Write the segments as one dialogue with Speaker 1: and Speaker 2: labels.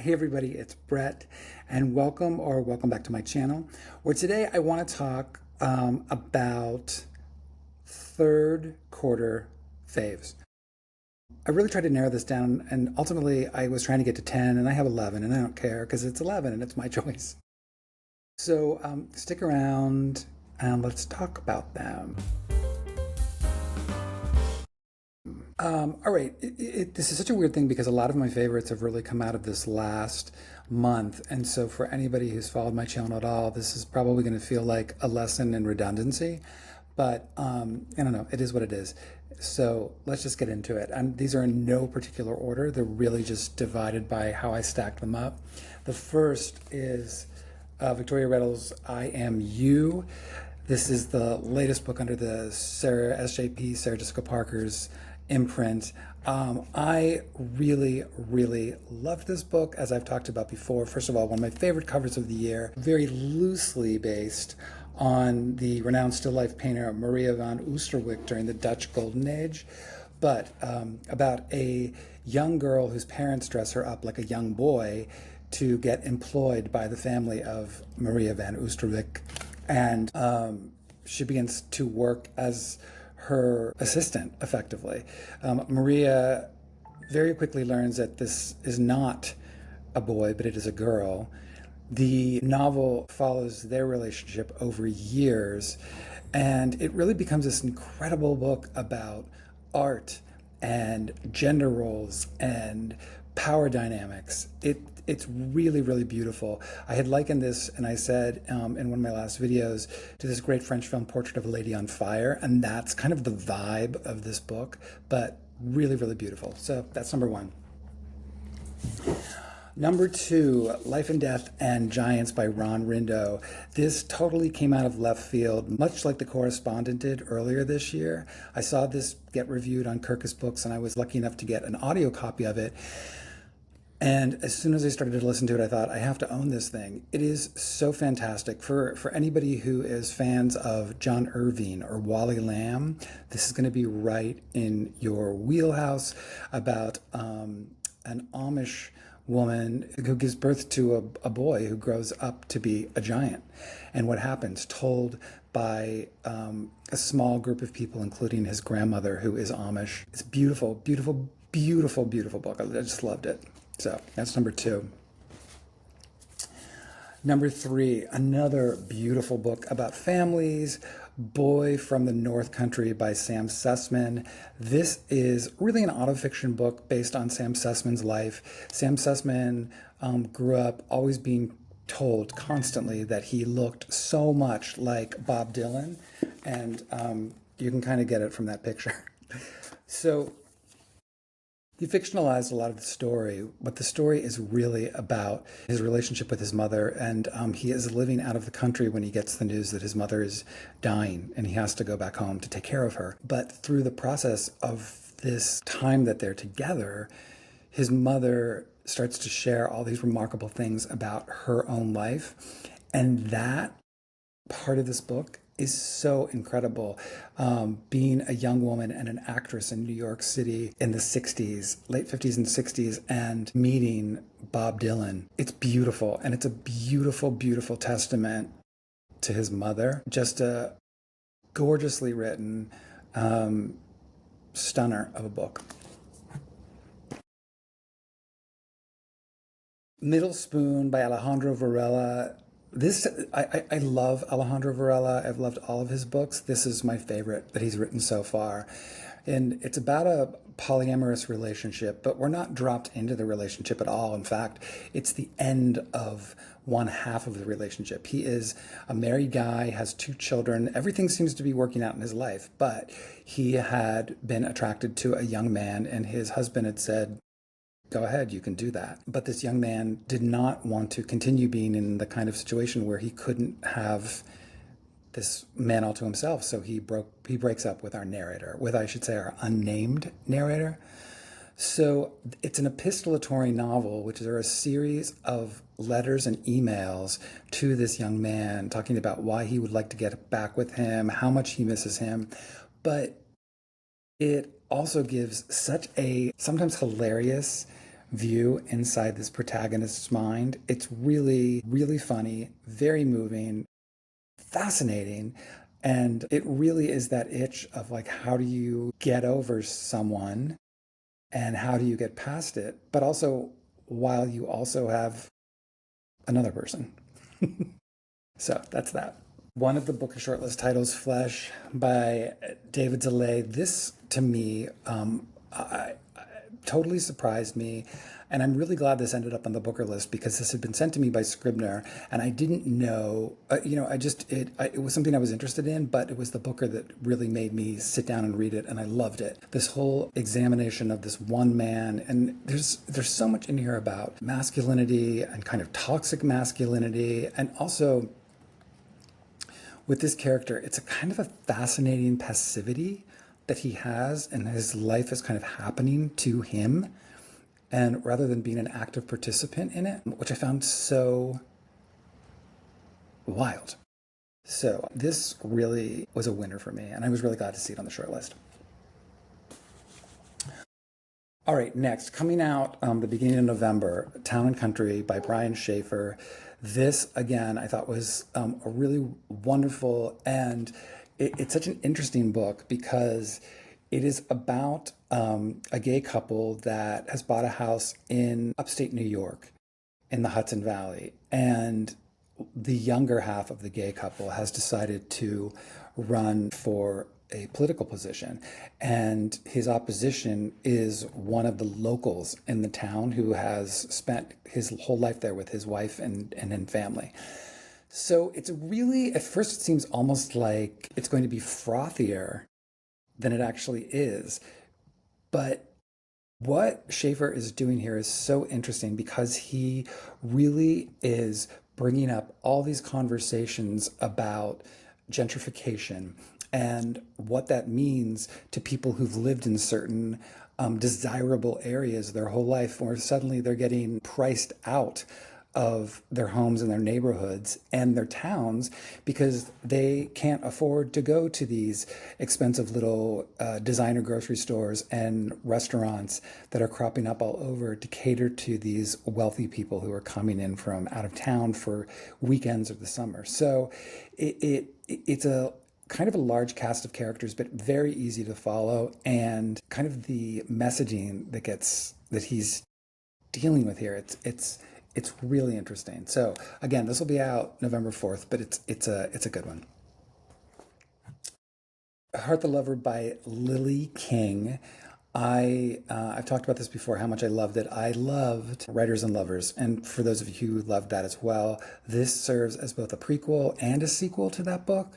Speaker 1: Hey everybody, it's Brett, and welcome back to my channel, where today I want to talk about third quarter faves. I really tried to narrow this down, and ultimately I was trying to get to 10, and I have 11, and I don't care because it's 11 and it's my choice. So stick around and let's talk about them. All right, this is such a weird thing because a lot of my favorites have really come out of this last month. And so for anybody who's followed my channel at all, this is probably going to feel like a lesson in redundancy. But I don't know, it is what it is. So let's just get into it. These are in no particular order. They're really just divided by how I stacked them up. The first is Victoria Redel's I Am You. This is the latest book under the Sarah Jessica Parker's imprint. I really loved this book, as I've talked about before. First of all, one of my favorite covers of the year, very loosely based on the renowned still life painter Maria van Oosterwijk during the Dutch Golden Age, but about a young girl whose parents dress her up like a young boy to get employed by the family of Maria van Oosterwijk, and she begins to work as her assistant, effectively. Maria very quickly learns that this is not a boy, but it is a girl. The novel follows their relationship over years, and it really becomes this incredible book about art and gender roles and power dynamics. It's really beautiful. I had likened this, and I said in one of my last videos, to this great French film, Portrait of a Lady on Fire, and that's kind of the vibe of this book, but really beautiful. So that's number one. Number two, Life and Death and Giants by Rindo. This totally came out of left field, much like The Correspondent did earlier this year. I saw this get reviewed on Kirkus Books, and I was lucky enough to get an audio copy of it. And as soon as I started to listen to it, I thought, I have to own this thing. It is so fantastic. For anybody who is fans of John Irving or Wally Lamb, this is going to be right in your wheelhouse, about an Amish woman who gives birth to a boy who grows up to be a giant. And what happens, told by a small group of people, including his grandmother, who is Amish. It's beautiful book. I just loved it. So that's number two. Number three, another beautiful book about families, Boy from the North Country by Sam Sussman. This is really an autofiction book based on Sam Sussman's life. Sam Sussman grew up always being told constantly that he looked so much like Bob Dylan, and you can kind of get it from that picture. So he fictionalized a lot of the story, but the story is really about his relationship with his mother, and he is living out of the country when he gets the news that his mother is dying, and he has to go back home to take care of her. But through the process of this time that they're together, his mother starts to share all these remarkable things about her own life, and that part of this book is so incredible. Being a young woman and an actress in New York City in the 60s, late 50s and 60s, and meeting Bob Dylan. It's beautiful, and it's a beautiful testament to his mother. Just a gorgeously written stunner of a book. Middle Spoon by Alejandro Varela. I love Alejandro Varela. I've loved all of his books. This is my favorite that he's written so far. And it's about a polyamorous relationship, but we're not dropped into the relationship at all. In fact, it's the end of one half of the relationship. He is a married guy, has 2 children. Everything seems to be working out in his life, but he had been attracted to a young man, and his husband had said, go ahead, you can do that. But this young man did not want to continue being in the kind of situation where he couldn't have this man all to himself. So he breaks up with our narrator, with, I should say, our unnamed narrator. So it's an epistolatory novel, which are a series of letters and emails to this young man talking about why he would like to get back with him, how much he misses him. But it also gives such a sometimes hilarious view inside this protagonist's mind. It's really, really funny, very moving, fascinating. And it really is that itch of like, how do you get over someone and how do you get past it? But also, while you also have another person. So that's that. One of the book shortlist titles, Flesh by David Szalay. This, to me, totally surprised me. And I'm really glad this ended up on the Booker list because this had been sent to me by Scribner, and I didn't know, it was something I was interested in, but it was the Booker that really made me sit down and read it, and I loved it. This whole examination of this one man, and there's so much in here about masculinity and kind of toxic masculinity, and also with this character, it's a kind of a fascinating passivity that he has, and his life is kind of happening to him, and rather than being an active participant in it, which I found so wild. So this really was a winner for me, and I was really glad to see it on the short list. All right, next, coming out the beginning of November, Town and Country by Brian Schaeffer. This, again, I thought was a really wonderful, and it's such an interesting book because it is about a gay couple that has bought a house in upstate New York in the Hudson Valley. And the younger half of the gay couple has decided to run for a political position. And his opposition is one of the locals in the town who has spent his whole life there with his wife and family. So it's really, at first it seems almost like it's going to be frothier than it actually is. But what Schaeffer is doing here is so interesting because he really is bringing up all these conversations about gentrification and what that means to people who've lived in certain desirable areas their whole life, where suddenly they're getting priced out of their homes and their neighborhoods and their towns because they can't afford to go to these expensive little designer grocery stores and restaurants that are cropping up all over to cater to these wealthy people who are coming in from out of town for weekends or the summer. So it's a kind of a large cast of characters, but very easy to follow, and kind of the messaging that he's dealing with here. It's really interesting. So again, this will be out November 4th, but it's a good one. Heart the Lover by Lily King. I've talked about this before, how much I loved it. I loved Writers and Lovers, and for those of you who loved that as well, this serves as both a prequel and a sequel to that book.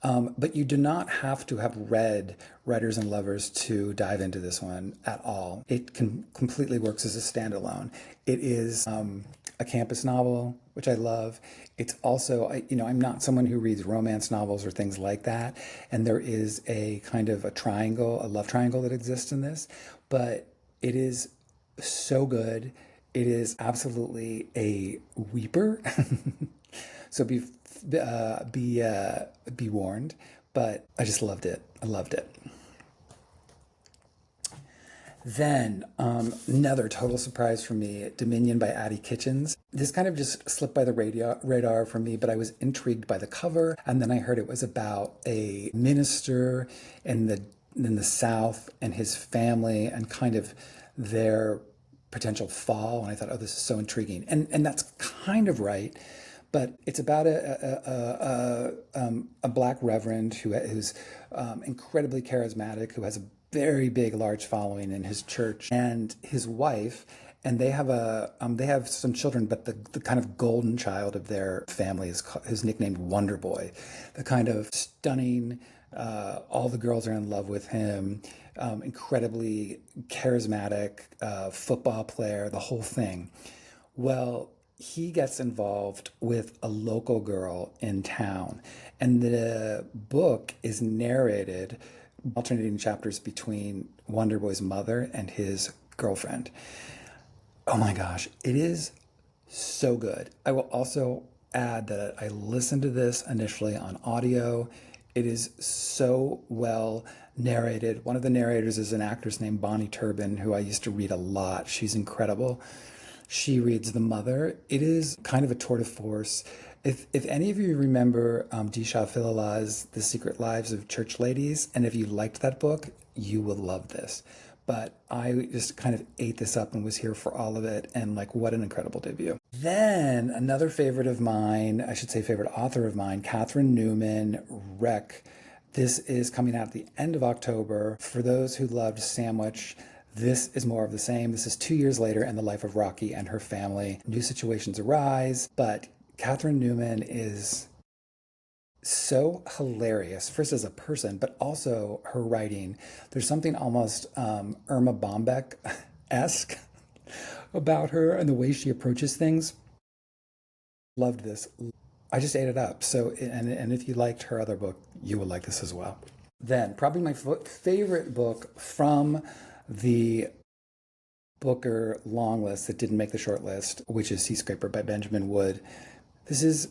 Speaker 1: But you do not have to have read Writers and Lovers to dive into this one at all. It completely works as a standalone. It is a campus novel, which I love. It's also, I'm not someone who reads romance novels or things like that, and there is a kind of a love triangle that exists in this, but it is so good. It is absolutely a weeper. So be warned, but I just loved it. I loved it. Then another total surprise for me, Dominion by Addie Citchens. This kind of just slipped by the radar for me, but I was intrigued by the cover, and then I heard it was about a minister in the South and his family and kind of their potential fall, and I thought, oh, this is so intriguing, and that's kind of right. But it's about a black reverend who's incredibly charismatic, who has a very big, large following in his church, and his wife, and they have some children, but the kind of golden child of their family is nicknamed Wonder Boy, the kind of stunning. All the girls are in love with him. Incredibly charismatic football player, the whole thing. Well, he gets involved with a local girl in town, and the book is narrated alternating chapters between Wonder Boy's mother and his girlfriend. Oh my gosh, it is so good. I will also add that I listened to this initially on audio. It is so well narrated. One of the narrators is an actress named Bonnie Turbin, who I used to read a lot. She's incredible. She reads The Mother. It is kind of a tour de force. If any of you remember Disha Philalah's The Secret Lives of Church Ladies, and if you liked that book, you will love this. But I just kind of ate this up and was here for all of it, and like, what an incredible debut. Then another favorite of mine, I should say favorite author of mine, Catherine Newman, Wreck. This is coming out at the end of October. For those who loved Sandwich, this is more of the same. This is 2 years later in the life of Rocky and her family. New situations arise, but Catherine Newman is so hilarious, first as a person, but also her writing. There's something almost Irma Bombeck-esque about her and the way she approaches things. Loved this. I just ate it up. So, and if you liked her other book, you will like this as well. Then, probably my favorite book from the Booker long list that didn't make the short list, which is Seascraper by Benjamin Wood. This is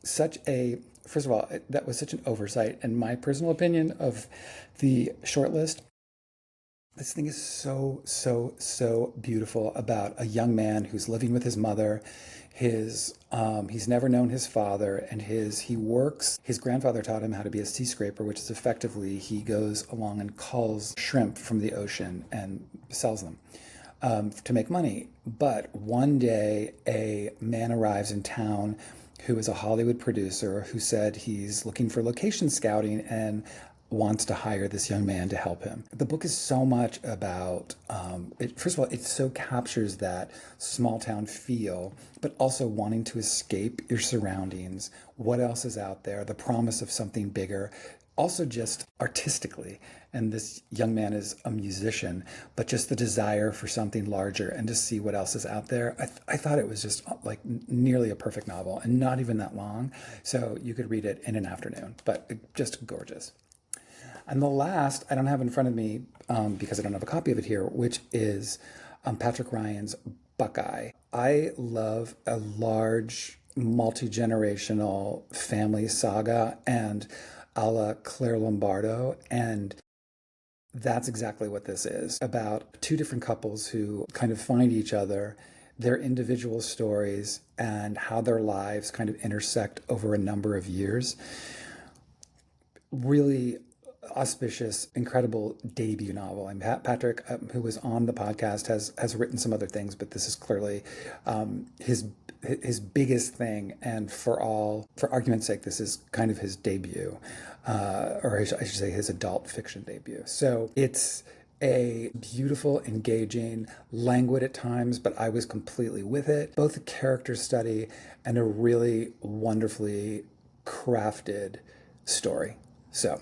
Speaker 1: such a, first of all, that was such an oversight, in my personal opinion, of the short list. This thing is so, so, so beautiful about a young man who's living with his mother. He's never known his father, and he works. His grandfather taught him how to be a sea scraper, which is effectively he goes along and culls shrimp from the ocean and sells them to make money. But one day, a man arrives in town who is a Hollywood producer who said he's looking for location scouting and wants to hire this young man to help him. The book is so much about, first of all, it so captures that small town feel, but also wanting to escape your surroundings, what else is out there, the promise of something bigger, also just artistically. And this young man is a musician, but just the desire for something larger and to see what else is out there. I thought it was just like nearly a perfect novel and not even that long. So you could read it in an afternoon, but just gorgeous. And the last, I don't have in front of me because I don't have a copy of it here, which is Patrick Ryan's Buckeye. I love a large, multi-generational family saga and a la Claire Lombardo, and that's exactly what this is, about two different couples who kind of find each other, their individual stories, and how their lives kind of intersect over a number of years. Really auspicious, incredible debut novel. And Patrick, who was on the podcast, has written some other things, but this is clearly his biggest thing. And for argument's sake, this is kind of his debut, or I should say his adult fiction debut. So it's a beautiful, engaging, languid at times, but I was completely with it. Both a character study and a really wonderfully crafted story. So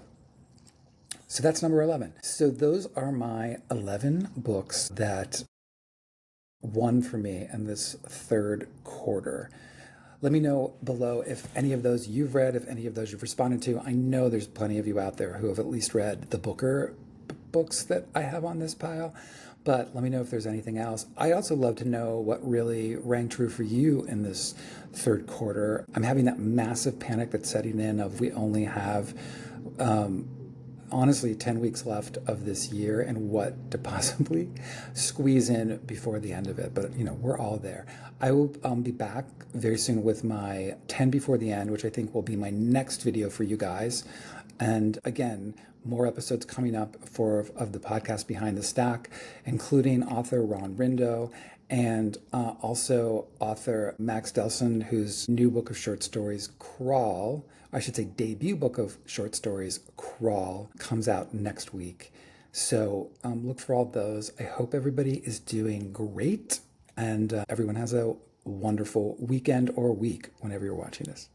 Speaker 1: that's number 11. So those are my 11 books that won for me in this third quarter. Let me know below if any of those you've read, if any of those you've responded to. I know there's plenty of you out there who have at least read the Booker books that I have on this pile, but let me know if there's anything else. I also love to know what really rang true for you in this third quarter. I'm having that massive panic that's setting in of we only have honestly 10 weeks left of this year and what to possibly squeeze in before the end of it. But, we're all there. I will be back very soon with my 10 before the end, which I think will be my next video for you guys. And again, more episodes coming up of the podcast Behind the Stack, including author Ron Rindo and also author Max Delson, whose new book of short stories, Crawl, I should say debut book of short stories, Crawl, comes out next week. So look for all those. I hope everybody is doing great and everyone has a wonderful weekend or week whenever you're watching this.